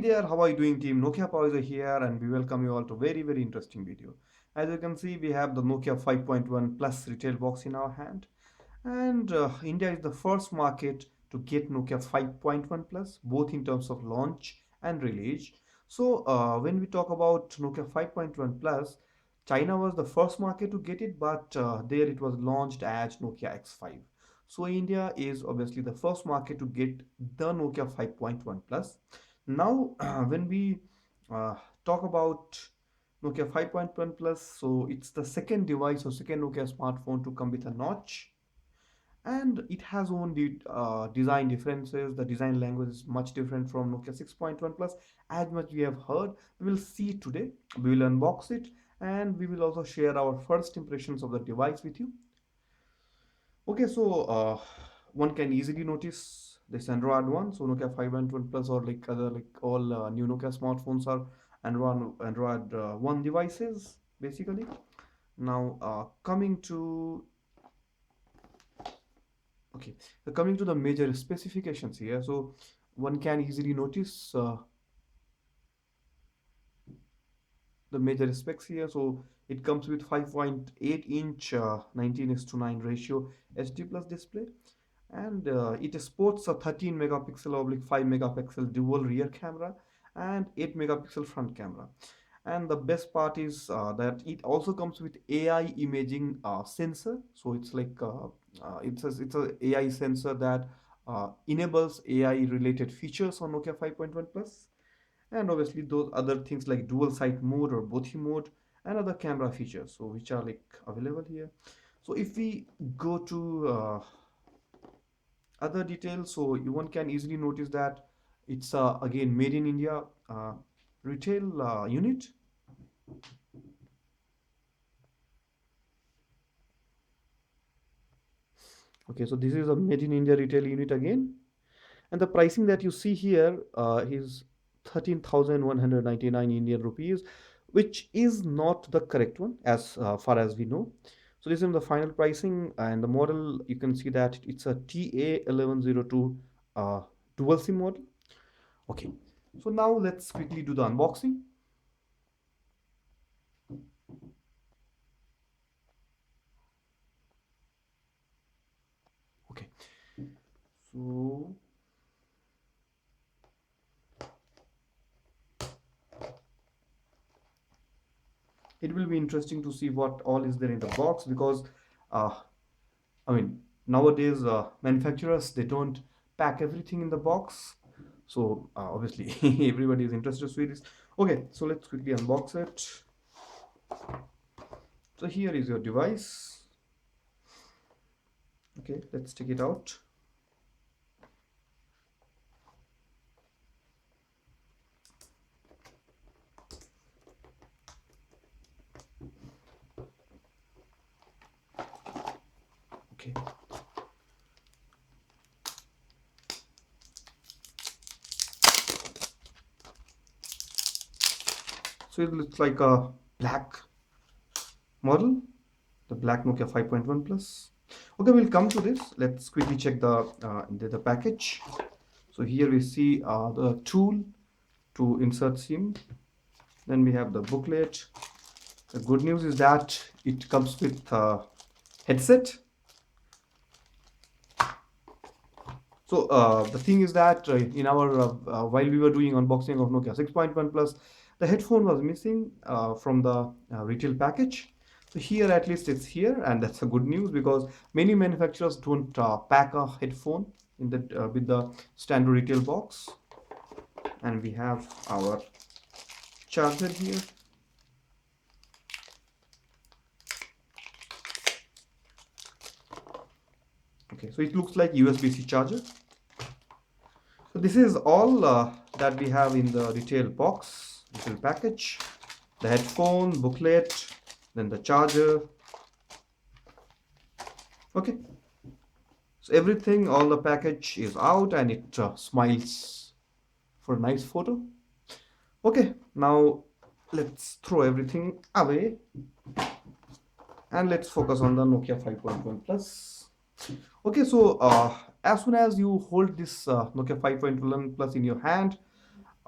There, how are you doing, team? Nokia Power is here, and we welcome you all to very interesting video. As you can see, we have the Nokia 5.1 Plus retail box in our hand, and India is the first market to get Nokia 5.1 Plus, both in terms of launch and release. So, when we talk about Nokia 5.1 Plus, China was the first market to get it, but there it was launched as Nokia X5. So, India is obviously the first market to get the Nokia 5.1 Plus. Now, when we uh, talk about Nokia 5.1 Plus, so it's the second device or second Nokia smartphone to come with a notch, and it has own design differences. The design language is much different from Nokia 6.1 Plus. As much we have heard, we will see today. We will unbox it, and we will also share our first impressions of the device with you. Okay, so one can easily notice this Android one. So Nokia 5.1 Plus or like other like all new Nokia smartphones are Android one devices basically. Now coming to okay, so coming to the major specifications here. So one can easily notice the major specs here. So it comes with 5.8 inch 19:9 ratio HD plus display, and it sports a 13 megapixel oblique 5 megapixel dual rear camera and 8 megapixel front camera. And the best part is that it also comes with AI imaging sensor. So it's like it's a AI sensor that enables AI related features on Nokia 5.1 Plus, and obviously those other things like dual sight mode or bothi mode and other camera features, so which are like available here. So if we go to other details, so one can easily notice that it's again made in India retail unit. Okay, so this is a made in India retail unit again, and the pricing that you see here is 13,199 Indian rupees, which is not the correct one as far as we know. So this is the final pricing, and the model you can see that it's a TA1102 dual SIM model. Okay, so now let's quickly do the unboxing. Okay, so it will be interesting to see what all is there in the box, because uh, I mean, nowadays manufacturers they don't pack everything in the box. So obviously everybody is interested to see this. Okay, so let's quickly unbox it. So here is your device. Okay, let's take it out. Okay. So it looks like a black model, the black Nokia 5.1 Plus. Okay, we'll come to this. Let's quickly check the package. So here we see the tool to insert SIM. Then we have the booklet. The good news is that it comes with headset. So the thing is that in our while we were doing unboxing of Nokia 6.1 Plus, the headphone was missing from the retail package. So here at least it's here, and that's a good news, because many manufacturers don't pack a headphone in the with the standard retail box. And we have our charger here. Okay, so it looks like USB-C charger. So this is all that we have in the retail box, retail package. The headphone, booklet, then the charger. Okay, so everything, all the package is out, and it smiles for a nice photo. Okay, now let's throw everything away and let's focus on the Nokia 5.1 Plus. Okay, so as soon as you hold this Nokia 5.1 Plus in your hand,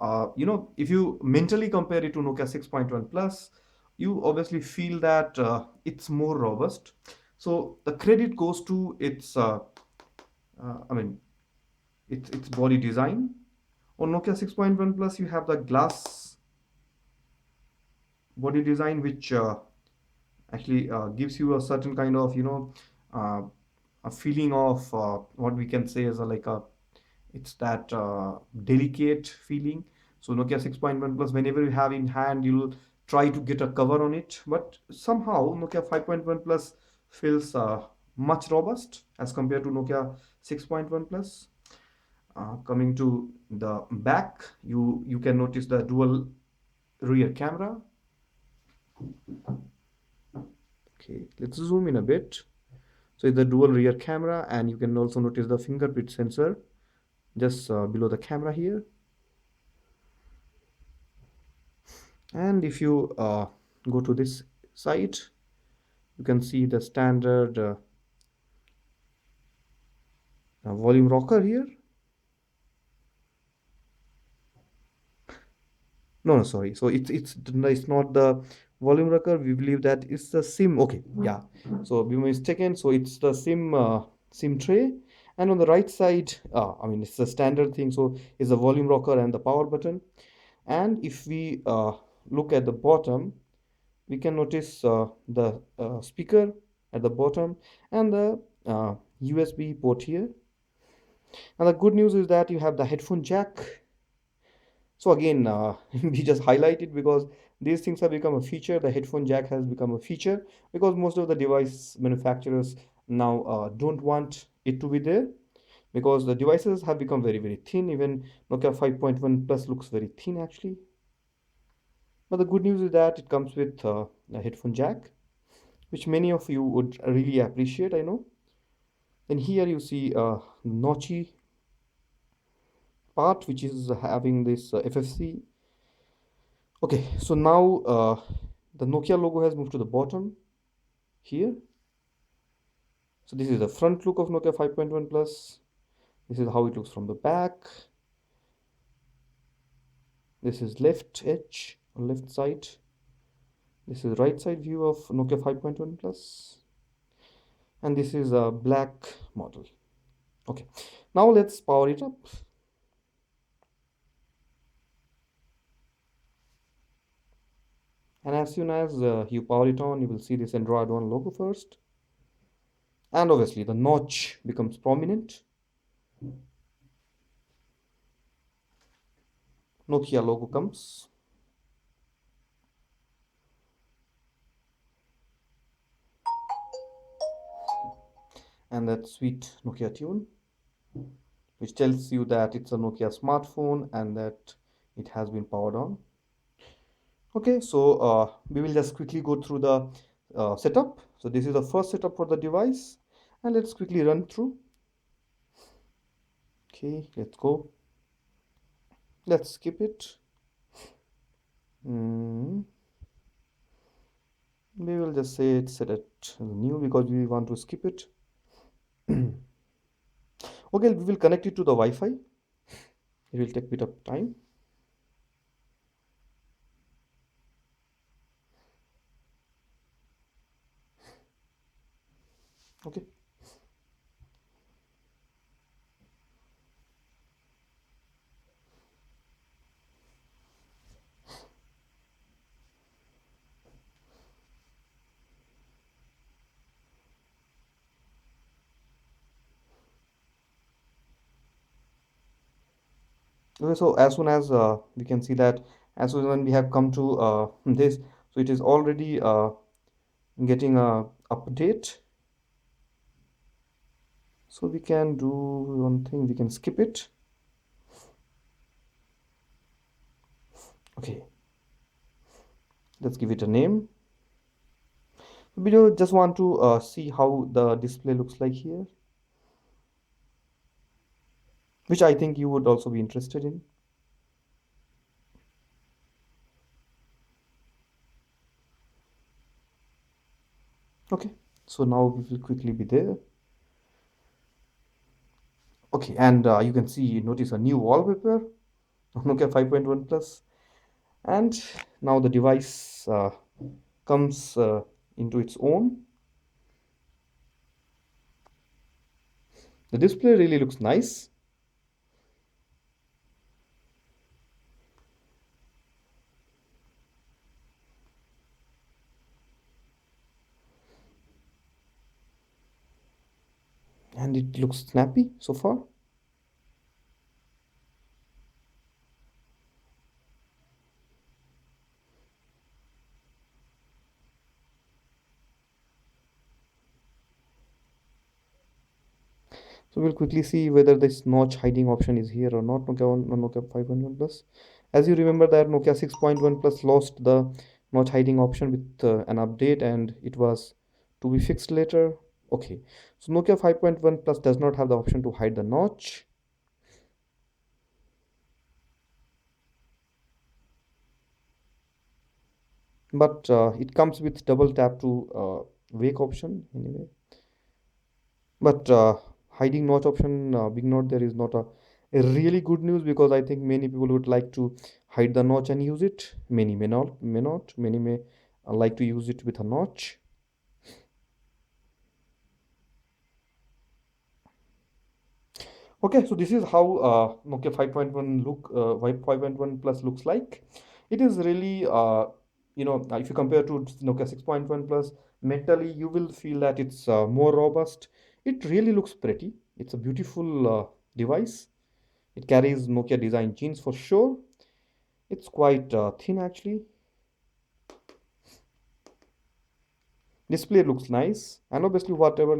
If you mentally compare it to Nokia 6.1 Plus, you obviously feel that it's more robust. So the credit goes to its, I mean, its body design. On Nokia 6.1 Plus, you have the glass body design, which actually gives you a certain kind of, uh, a feeling of what we can say as a, like a, it's that delicate feeling. So Nokia 6.1 Plus, whenever you have in hand, you'll try to get a cover on it, but somehow Nokia 5.1 Plus feels much robust as compared to Nokia 6.1 Plus. Coming to the back, you can notice the dual rear camera. Okay, let's zoom in a bit. So it's the dual rear camera, and you can also notice the fingerprint sensor just below the camera here. And if you go to this side, you can see the standard volume rocker here. No, no, sorry. So it's not the volume rocker. We believe that it's the SIM. Okay, yeah. So we were mistaken. So it's the SIM tray, and on the right side, I mean, it's the standard thing. So it's the volume rocker and the power button. And if we look at the bottom, we can notice the speaker at the bottom and the USB port here. And the good news is that you have the headphone jack. So again, we just highlight it because these things have become a feature. The headphone jack has become a feature because most of the device manufacturers now don't want it to be there, because the devices have become very, very thin. Even Nokia 5.1 Plus looks very thin actually. But the good news is that it comes with a headphone jack, which many of you would really appreciate, I know. Then here you see a notchy part, which is having this FFC. Okay, so now the Nokia logo has moved to the bottom here. So this is the front look of Nokia 5.1 Plus. This is how it looks from the back. This is left edge or left side. This is right side view of Nokia 5.1 Plus. And this is a black model. Okay, now let's power it up. And as soon as you power it on, you will see this Android One logo first. And obviously the notch becomes prominent. Nokia logo comes. And that sweet Nokia tune, which tells you that it's a Nokia smartphone and that it has been powered on. Okay, so we will just quickly go through the setup. So this is the first setup for the device, and let's quickly run through. Okay, let's go. Let's skip it. We will just say it's set at new because we want to skip it. Okay, we will connect it to the Wi-Fi. It will take a bit of time. Okay. Okay, so as soon as we can see that as soon as we have come to this, so it is already getting a update. So we can do one thing, we can skip it. Okay, let's give it a name. We just want to see how the display looks like here, which I think you would also be interested in. Okay, so now we will quickly be there. Okay, and you can see, notice a new wallpaper. Nokia 5.1 Plus, and now the device comes into its own. The display really looks nice, and it looks snappy so far. So we'll quickly see whether this notch hiding option is here or not. Nokia 1 or Nokia 5.1 Plus. As you remember that Nokia 6.1 Plus lost the notch hiding option with an update, and it was to be fixed later. Okay, so Nokia 5.1 Plus does not have the option to hide the notch, but it comes with double tap to wake option anyway. But hiding notch option, big note there is not a really good news, because I think many people would like to hide the notch and use it. Many may not, Many may like to use it with a notch. Okay, so this is how Nokia 5.1 5.1 Plus looks like. It is really, if you compare to Nokia 6.1 Plus, mentally you will feel that it's more robust. It really looks pretty. It's a beautiful device. It carries Nokia design genes for sure. It's quite thin actually. Display looks nice, and obviously whatever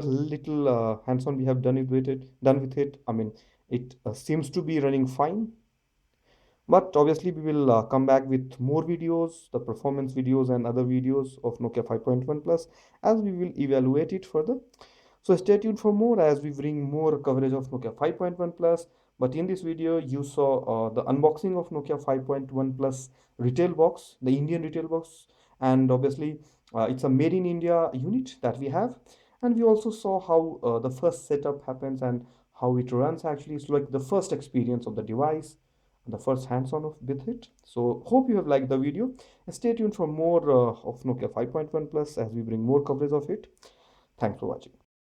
little hands-on we have done with it. I mean, it seems to be running fine. But obviously, we will come back with more videos, the performance videos and other videos of Nokia 5.1 Plus, as we will evaluate it further. So stay tuned for more as we bring more coverage of Nokia 5.1 Plus. But in this video, you saw the unboxing of Nokia 5.1 Plus retail box, the Indian retail box, and obviously it's a made in India unit that we have. And we also saw how the first setup happens and how it runs actually. It's like the first experience of the device, the first hands-on with it. So hope you have liked the video. Stay tuned for more of Nokia 5.1 Plus as we bring more coverage of it. Thanks for watching.